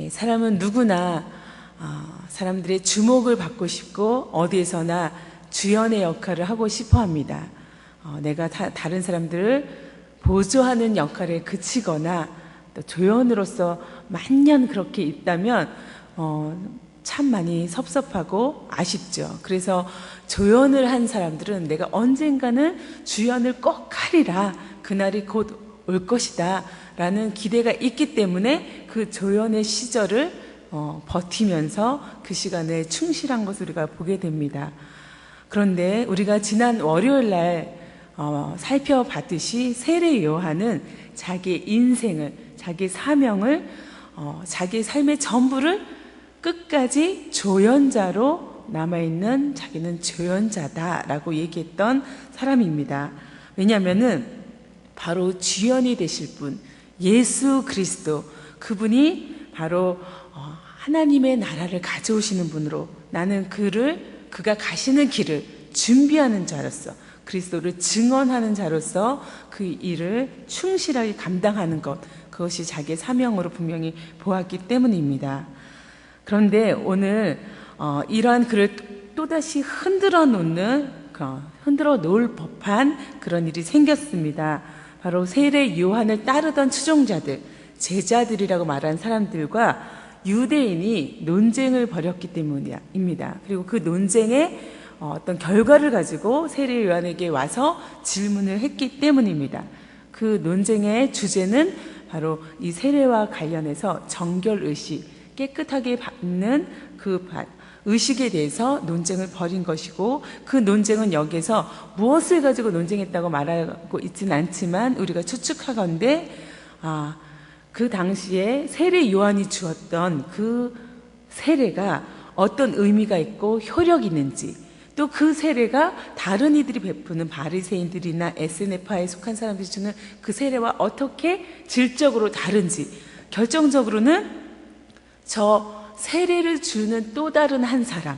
사람은 누구나 사람들의 주목을 받고 싶고 어디에서나 주연의 역할을 하고 싶어 합니다. 내가 다른 사람들을 보조하는 역할에 그치거나 또 조연으로서 만년 그렇게 있다면 참 많이 섭섭하고 아쉽죠. 그래서 조연을 한 사람들은 내가 언젠가는 주연을 꼭 하리라, 그날이 곧 올 것이다 라는 기대가 있기 때문에 그 조연의 시절을 버티면서 그 시간에 충실한 것을 우리가 보게 됩니다. 그런데 우리가 지난 월요일 날 살펴봤듯이 세례 요한은 자기의 인생을, 자기 사명을, 자기 삶의 전부를 끝까지 조연자로 남아있는 자기는 조연자다라고 얘기했던 사람입니다. 왜냐하면은 바로 주연이 되실 분, 예수 그리스도, 그분이 바로 하나님의 나라를 가져오시는 분으로 나는 그가 가시는 길을 준비하는 자로서, 그리스도를 증언하는 자로서 그 일을 충실하게 감당하는 것, 그것이 자기의 사명으로 분명히 보았기 때문입니다. 그런데 오늘 이러한 그를 또다시 흔들어 놓을 법한 그런 일이 생겼습니다. 바로 세례 요한을 따르던 추종자들, 제자들이라고 말한 사람들과 유대인이 논쟁을 벌였기 때문입니다. 그리고 그 논쟁의 어떤 결과를 가지고 세례 요한에게 와서 질문을 했기 때문입니다. 그 논쟁의 주제는 바로 이 세례와 관련해서 정결의식, 깨끗하게 받는 그 의식에 대해서 논쟁을 벌인 것이고, 그 논쟁은 여기에서 무엇을 가지고 논쟁했다고 말하고 있지는 않지만 우리가 추측하건대 그 당시에 세례 요한이 주었던 그 세례가 어떤 의미가 있고 효력이 있는지, 또 그 세례가 다른 이들이 베푸는 바리새인들이나 에스네파에 속한 사람들이 주는 그 세례와 어떻게 질적으로 다른지, 결정적으로는 저 세례를 주는 또 다른 한 사람,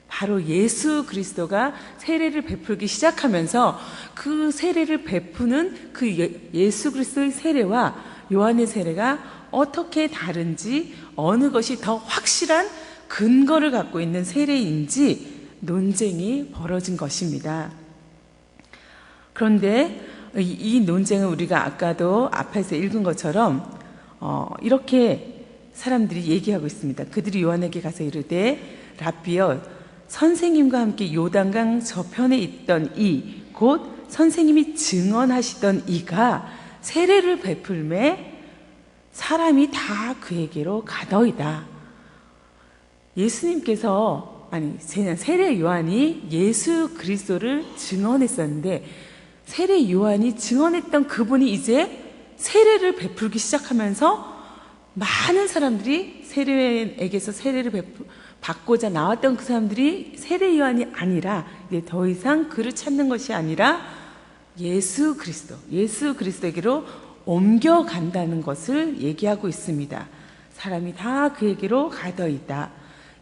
바로 예수 그리스도가 세례를 베풀기 시작하면서 그 세례를 베푸는 그 예수 그리스도의 세례와 요한의 세례가 어떻게 다른지, 어느 것이 더 확실한 근거를 갖고 있는 세례인지 논쟁이 벌어진 것입니다. 그런데 이 논쟁은 우리가 아까도 앞에서 읽은 것처럼 이렇게 사람들이 얘기하고 있습니다. 그들이 요한에게 가서 이르되 랍비여, 선생님과 함께 요단강 저편에 있던 이, 곧 선생님이 증언하시던 이가 세례를 베풀매 사람이 다 그에게로 가더이다. 예수님께서, 세례 요한이 예수 그리스도를 증언했었는데, 세례 요한이 증언했던 그분이 이제 세례를 베풀기 시작하면서 많은 사람들이 세례에게서 세례를 받고자 나왔던 그 사람들이 세례 요한이 아니라 이제 더 이상 그를 찾는 것이 아니라 예수 그리스도에게로 옮겨간다는 것을 얘기하고 있습니다. 사람이 다 그에게로 가더이다.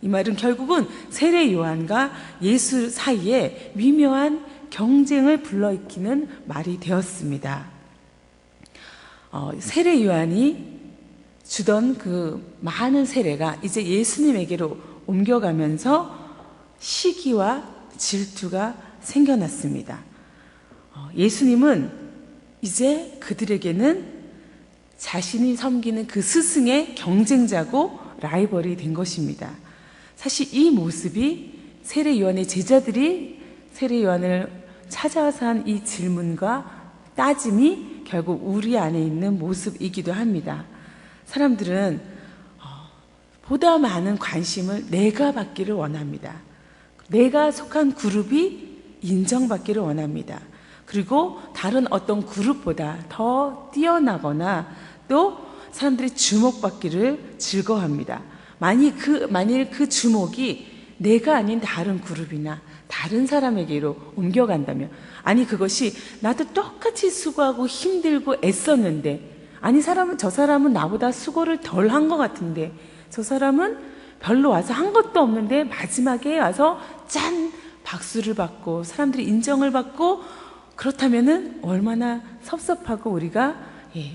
이 말은 결국은 세례 요한과 예수 사이에 미묘한 경쟁을 불러일으키는 말이 되었습니다. 세례 요한이 주던 그 많은 세례가 이제 예수님에게로 옮겨가면서 시기와 질투가 생겨났습니다. 예수님은 이제 그들에게는 자신이 섬기는 그 스승의 경쟁자고 라이벌이 된 것입니다. 사실 이 모습이 세례 요한의 제자들이 세례 요한을 찾아와서 한 이 질문과 따짐이 결국 우리 안에 있는 모습이기도 합니다. 사람들은 보다 많은 관심을 내가 받기를 원합니다. 내가 속한 그룹이 인정받기를 원합니다. 그리고 다른 어떤 그룹보다 더 뛰어나거나 또 사람들이 주목받기를 즐거워합니다. 만일 그 주목이 내가 아닌 다른 그룹이나 다른 사람에게로 옮겨간다면, 그것이 나도 똑같이 수고하고 힘들고 애썼는데, 저 사람은 나보다 수고를 덜 한 것 같은데, 저 사람은 별로 와서 한 것도 없는데 마지막에 와서 짠! 박수를 받고 사람들이 인정을 받고, 그렇다면은 얼마나 섭섭하고 우리가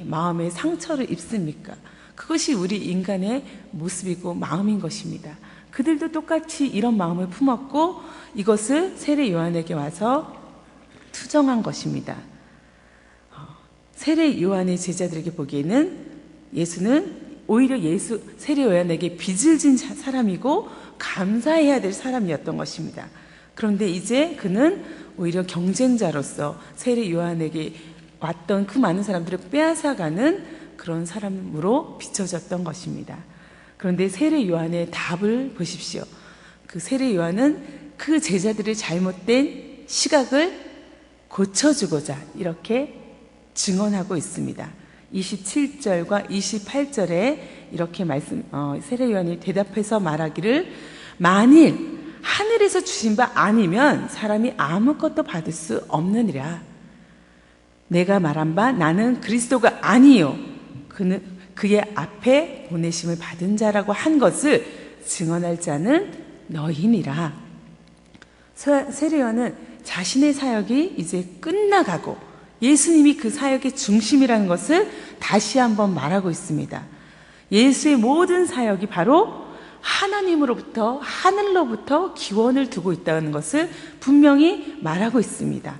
마음에 상처를 입습니까? 그것이 우리 인간의 모습이고 마음인 것입니다. 그들도 똑같이 이런 마음을 품었고 이것을 세례 요한에게 와서 투정한 것입니다. 세례 요한의 제자들에게 보기에는 예수는 오히려 세례 요한에게 빚을 진 사람이고 감사해야 될 사람이었던 것입니다. 그런데 이제 그는 오히려 경쟁자로서 세례 요한에게 왔던 그 많은 사람들을 빼앗아가는 그런 사람으로 비춰졌던 것입니다. 그런데 세례 요한의 답을 보십시오. 그 세례 요한은 그 제자들의 잘못된 시각을 고쳐주고자 이렇게 증언하고 있습니다. 27절과 28절에 이렇게 세례 요한이 대답해서 말하기를 만일 하늘에서 주신 바 아니면 사람이 아무것도 받을 수 없느니라. 내가 말한 바 나는 그리스도가 아니요 그는 그의 앞에 보내심을 받은 자라고 한 것을 증언할 자는 너희니라. 세례 요한은 자신의 사역이 이제 끝나가고 예수님이 그 사역의 중심이라는 것을 다시 한번 말하고 있습니다. 예수의 모든 사역이 바로 하나님으로부터 하늘로부터 기원을 두고 있다는 것을 분명히 말하고 있습니다.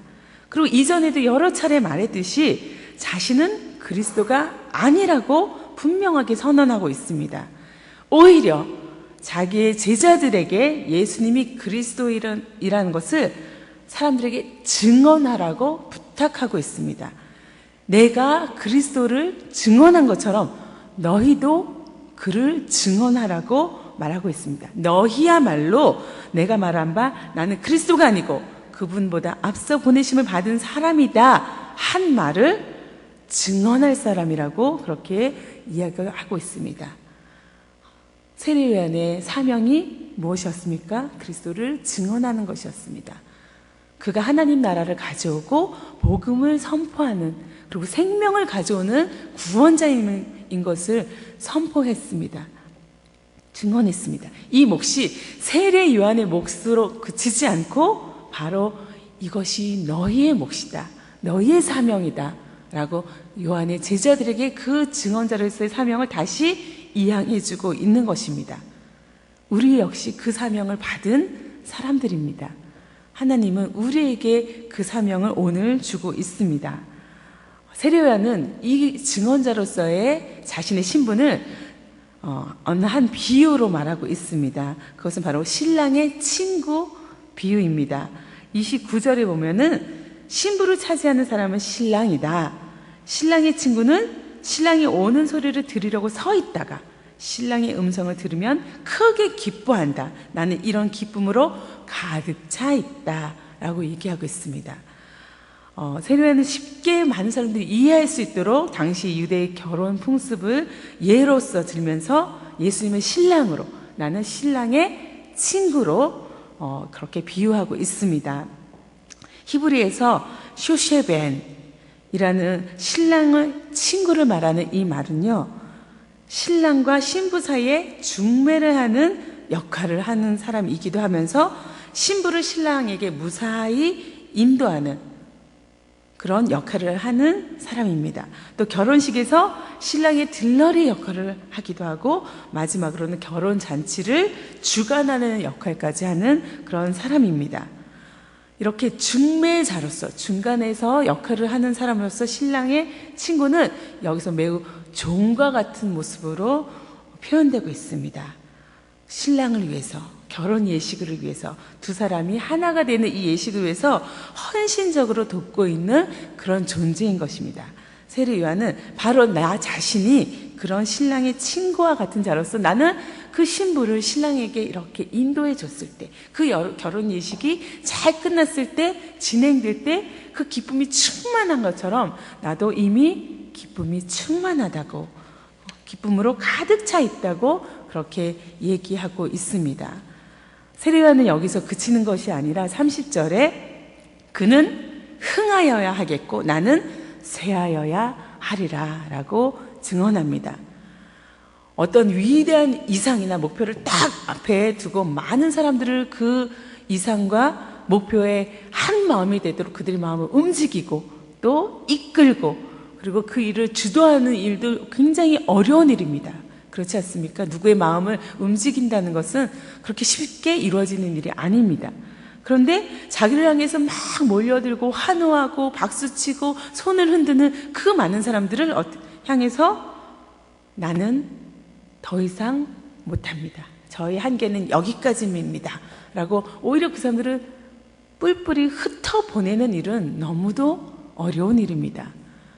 그리고 이전에도 여러 차례 말했듯이 자신은 그리스도가 아니라고 분명하게 선언하고 있습니다. 오히려 자기의 제자들에게 예수님이 그리스도이라는 것을 사람들에게 증언하라고 부탁하고 있습니다. 내가 그리스도를 증언한 것처럼 너희도 그를 증언하라고 말하고 있습니다. 너희야말로 내가 말한 바 나는 그리스도가 아니고 그분보다 앞서 보내심을 받은 사람이다 한 말을 증언할 사람이라고 그렇게 이야기하고 있습니다. 세례 요한의 사명이 무엇이었습니까? 그리스도를 증언하는 것이었습니다. 그가 하나님 나라를 가져오고 복음을 선포하는 그리고 생명을 가져오는 구원자인 것을 선포했습니다. 증언했습니다. 이 몫이 세례 요한의 몫으로 그치지 않고 바로 이것이 너희의 몫이다. 너희의 사명이다. 라고 요한의 제자들에게 그 증언자로서의 사명을 다시 이양해주고 있는 것입니다. 우리 역시 그 사명을 받은 사람들입니다. 하나님은 우리에게 그 사명을 오늘 주고 있습니다. 세례 요한은 이 증언자로서의 자신의 신분을 어느 한 비유로 말하고 있습니다. 그것은 바로 신랑의 친구 비유입니다. 29절에 보면은 신부를 차지하는 사람은 신랑이다. 신랑의 친구는 신랑이 오는 소리를 들으려고 서 있다가 신랑의 음성을 들으면 크게 기뻐한다. 나는 이런 기쁨으로 가득 차 있다. 라고 얘기하고 있습니다. 세례 요한은 쉽게 많은 사람들이 이해할 수 있도록 당시 유대의 결혼 풍습을 예로서 들면서 예수님의 신랑으로 나는 신랑의 친구로 그렇게 비유하고 있습니다. 히브리에서 쇼셰벤이라는 신랑의 친구를 말하는 이 말은요, 신랑과 신부 사이에 중매를 하는 역할을 하는 사람이기도 하면서 신부를 신랑에게 무사히 인도하는 그런 역할을 하는 사람입니다. 또 결혼식에서 신랑의 들러리 역할을 하기도 하고 마지막으로는 결혼 잔치를 주관하는 역할까지 하는 그런 사람입니다. 이렇게 중매자로서 중간에서 역할을 하는 사람으로서 신랑의 친구는 여기서 매우 종과 같은 모습으로 표현되고 있습니다. 신랑을 위해서, 결혼 예식을 위해서 두 사람이 하나가 되는 이 예식을 위해서 헌신적으로 돕고 있는 그런 존재인 것입니다. 세례 요한은 바로 나 자신이 그런 신랑의 친구와 같은 자로서 나는 그 신부를 신랑에게 이렇게 인도해 줬을 때, 그 결혼 예식이 잘 끝났을 때, 진행될 때 그 기쁨이 충만한 것처럼 나도 이미 기쁨이 충만하다고, 기쁨으로 가득 차 있다고 그렇게 얘기하고 있습니다. 세례 요한은 여기서 그치는 것이 아니라 30절에 그는 흥하여야 하겠고 나는 쇠하여야 하리라 라고 증언합니다. 어떤 위대한 이상이나 목표를 딱 앞에 두고 많은 사람들을 그 이상과 목표에 한 마음이 되도록 그들의 마음을 움직이고 또 이끌고 그리고 그 일을 주도하는 일도 굉장히 어려운 일입니다. 그렇지 않습니까? 누구의 마음을 움직인다는 것은 그렇게 쉽게 이루어지는 일이 아닙니다. 그런데 자기를 향해서 막 몰려들고 환호하고 박수치고 손을 흔드는 그 많은 사람들을 향해서 나는 더 이상 못합니다. 저희 한계는 여기까지입니다. 라고 오히려 그 사람들을 뿔뿔이 흩어보내는 일은 너무도 어려운 일입니다.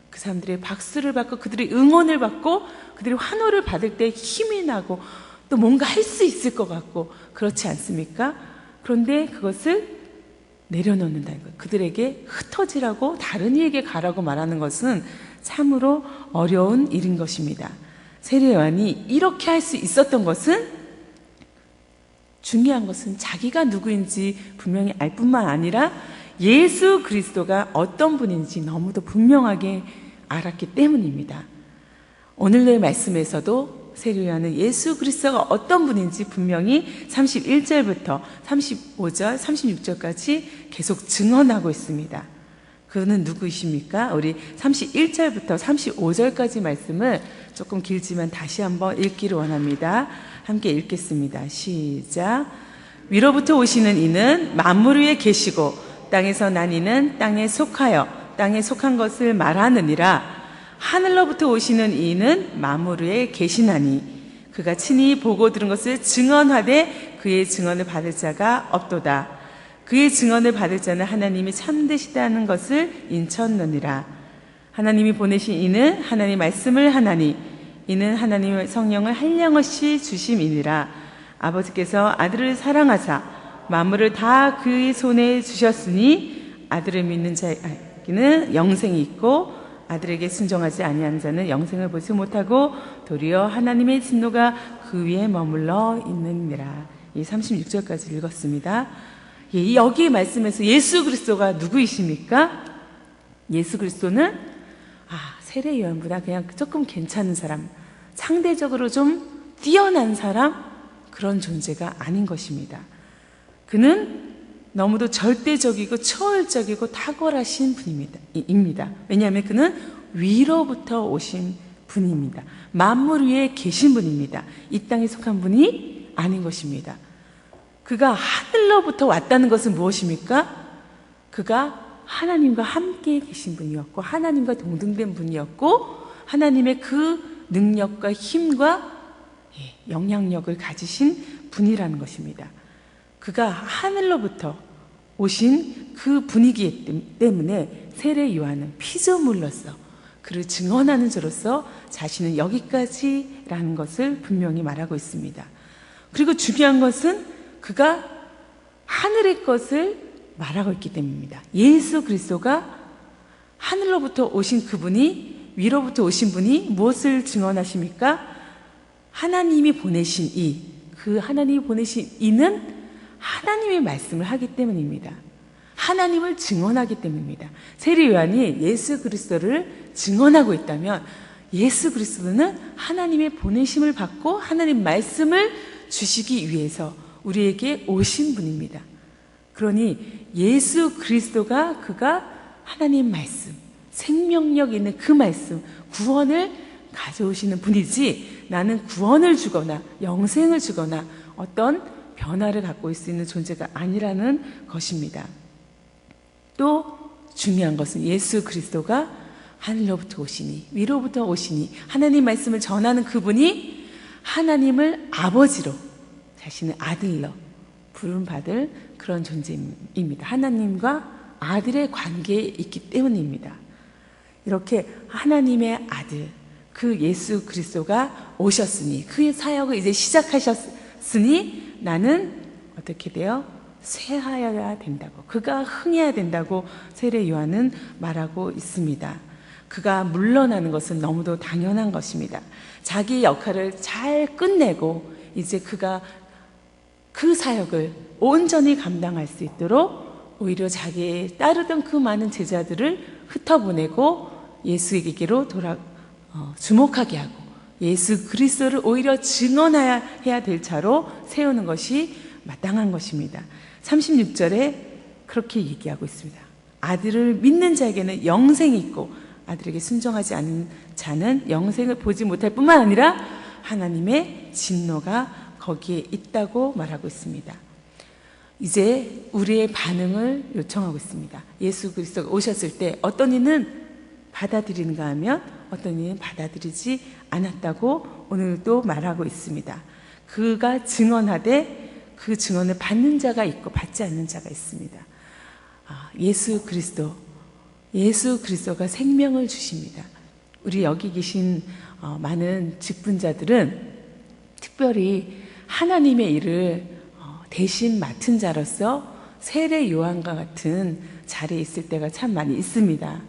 그 사람들의 박수를 받고 그들의 응원을 받고 그들의 환호를 받을 때 힘이 나고 또 뭔가 할 수 있을 것 같고 그렇지 않습니까? 그런데 그것을 내려놓는다는 것, 그들에게 흩어지라고 다른 이에게 가라고 말하는 것은 참으로 어려운 일인 것입니다. 세례 요한이 이렇게 할 수 있었던 것은, 중요한 것은 자기가 누구인지 분명히 알 뿐만 아니라 예수 그리스도가 어떤 분인지 너무도 분명하게 알았기 때문입니다. 오늘의 말씀에서도 세례 요한은 예수 그리스도가 어떤 분인지 분명히 31절부터 35절, 36절까지 계속 증언하고 있습니다. 그는 누구이십니까? 우리 31절부터 35절까지 말씀을 조금 길지만 다시 한번 읽기를 원합니다. 함께 읽겠습니다. 시작. 위로부터 오시는 이는 만물 위에 계시고 땅에서 난 이는 땅에 속하여 땅에 속한 것을 말하느니라. 하늘로부터 오시는 이는 만물 위에 계시나니 그가 친히 보고 들은 것을 증언하되 그의 증언을 받을 자가 없도다. 그의 증언을 받을 자는 하나님이 참되시다는 것을 인쳤느니라. 하나님이 보내신 이는 하나님 말씀을 하나니 이는 하나님의 성령을 한량없이 주심이니라. 아버지께서 아들을 사랑하사 만물을 다 그의 손에 주셨으니 아들을 믿는 자에게는 영생이 있고 아들에게 순종하지 아니하는 자는 영생을 보지 못하고 도리어 하나님의 진노가 그 위에 머물러 있느니라. 이 36절까지 읽었습니다. 여기 말씀에서 예수 그리스도가 누구이십니까? 예수 그리스도는 세례 요한보다 그냥 조금 괜찮은 사람, 상대적으로 좀 뛰어난 사람, 그런 존재가 아닌 것입니다. 그는 너무도 절대적이고 초월적이고 탁월하신 분입니다. 왜냐하면 그는 위로부터 오신 분입니다. 만물 위에 계신 분입니다. 이 땅에 속한 분이 아닌 것입니다. 그가 하늘로부터 왔다는 것은 무엇입니까? 그가 하나님과 함께 계신 분이었고 하나님과 동등된 분이었고 하나님의 그 능력과 힘과 영향력을 가지신 분이라는 것입니다. 그가 하늘로부터 오신 그 분이기 때문에 세례 요한은 피조물로서 그를 증언하는 자로서 자신은 여기까지라는 것을 분명히 말하고 있습니다. 그리고 중요한 것은 그가 하늘의 것을 말하고 있기 때문입니다. 예수 그리스도가 하늘로부터 오신 그분이, 위로부터 오신 분이 무엇을 증언하십니까? 하나님이 보내신 그 하나님이 보내신 이는 하나님의 말씀을 하기 때문입니다. 하나님을 증언하기 때문입니다. 세례 요한이 예수 그리스도를 증언하고 있다면 예수 그리스도는 하나님의 보내심을 받고 하나님 말씀을 주시기 위해서 우리에게 오신 분입니다. 그러니 예수 그리스도가 그가 하나님 말씀, 생명력 있는 그 말씀, 구원을 가져오시는 분이지 나는 구원을 주거나 영생을 주거나 어떤 변화를 갖고 있을 수 있는 존재가 아니라는 것입니다. 또 중요한 것은 예수 그리스도가 하늘로부터 오시니 위로부터 오시니 하나님 말씀을 전하는 그분이 하나님을 아버지로 자신의 아들로 부름받을 그런 존재입니다. 하나님과 아들의 관계에 있기 때문입니다. 이렇게 하나님의 아들 그 예수 그리스도가 오셨으니 그의 사역을 이제 시작하셨으니 나는 어떻게 돼요? 쇠하여야 된다고, 그가 흥해야 된다고 세례 요한은 말하고 있습니다. 그가 물러나는 것은 너무도 당연한 것입니다. 자기의 역할을 잘 끝내고 이제 그가 그 사역을 온전히 감당할 수 있도록 오히려 자기의 따르던 그 많은 제자들을 흩어보내고 예수에게로 주목하게 하고 예수 그리스도를 오히려 증언해야 될 자로 세우는 것이 마땅한 것입니다. 36절에 그렇게 얘기하고 있습니다. 아들을 믿는 자에게는 영생이 있고 아들에게 순종하지 않는 자는 영생을 보지 못할 뿐만 아니라 하나님의 진노가 거기에 있다고 말하고 있습니다. 이제 우리의 반응을 요청하고 있습니다. 예수 그리스도가 오셨을 때 어떤 이는 받아들이는가 하면 어떤 이는 받아들이지 않았다고 오늘도 말하고 있습니다. 그가 증언하되 그 증언을 받는 자가 있고 받지 않는 자가 있습니다. 예수 그리스도가 생명을 주십니다. 우리 여기 계신 많은 직분자들은 특별히 하나님의 일을 대신 맡은 자로서 세례 요한과 같은 자리에 있을 때가 참 많이 있습니다.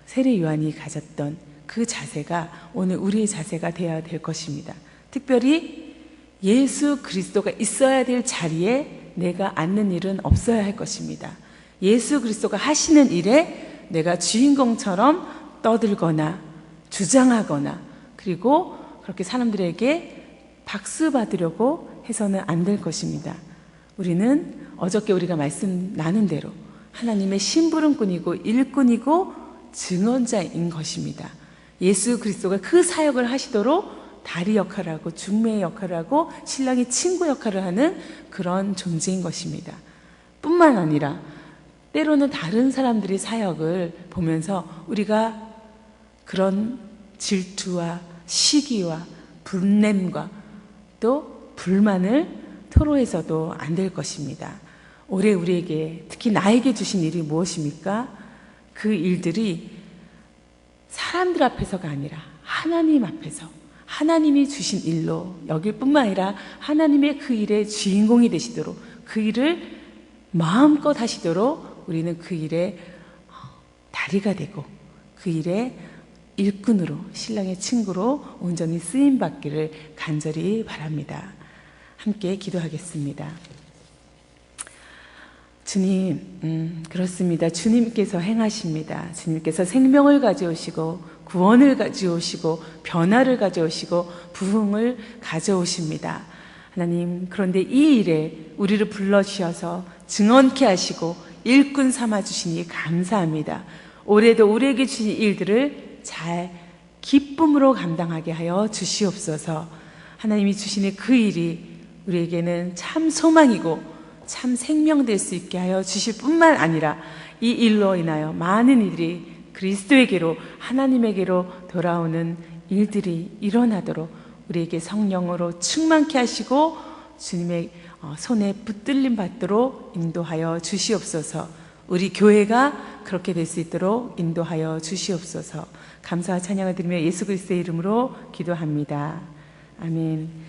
세례 요한이 가졌던 그 자세가 오늘 우리의 자세가 되어야 될 것입니다. 특별히 예수 그리스도가 있어야 될 자리에 내가 앉는 일은 없어야 할 것입니다. 예수 그리스도가 하시는 일에 내가 주인공처럼 떠들거나 주장하거나 그리고 그렇게 사람들에게 박수 받으려고 해서는 안 될 것입니다. 우리는 어저께 우리가 말씀 나눈 대로 하나님의 심부름꾼이고 일꾼이고 증언자인 것입니다. 예수 그리스도가 그 사역을 하시도록 다리 역할을 하고 중매의 역할을 하고 신랑의 친구 역할을 하는 그런 존재인 것입니다. 뿐만 아니라 때로는 다른 사람들의 사역을 보면서 우리가 그런 질투와 시기와 분냄과 또 불만을 토로해서도 안 될 것입니다. 올해 우리에게 특히 나에게 주신 일이 무엇입니까? 그 일들이 사람들 앞에서가 아니라 하나님 앞에서 하나님이 주신 일로 여길 뿐만 아니라 하나님의 그 일의 주인공이 되시도록 그 일을 마음껏 하시도록 우리는 그 일의 다리가 되고 그 일의 일꾼으로 신랑의 친구로 온전히 쓰임받기를 간절히 바랍니다. 함께 기도하겠습니다. 주님, 그렇습니다. 주님께서 행하십니다. 주님께서 생명을 가져오시고 구원을 가져오시고 변화를 가져오시고 부흥을 가져오십니다. 하나님, 그런데 이 일에 우리를 불러주셔서 증언케 하시고 일꾼 삼아주시니 감사합니다. 올해도 우리에게 주신 일들을 잘 기쁨으로 감당하게 하여 주시옵소서. 하나님이 주시는 그 일이 우리에게는 참 소망이고 참 생명될 수 있게 하여 주실 뿐만 아니라 이 일로 인하여 많은 이들이 그리스도에게로 하나님에게로 돌아오는 일들이 일어나도록 우리에게 성령으로 충만케 하시고 주님의 손에 붙들림 받도록 인도하여 주시옵소서. 우리 교회가 그렇게 될 수 있도록 인도하여 주시옵소서. 감사와 찬양을 드리며 예수 그리스도의 이름으로 기도합니다. 아멘.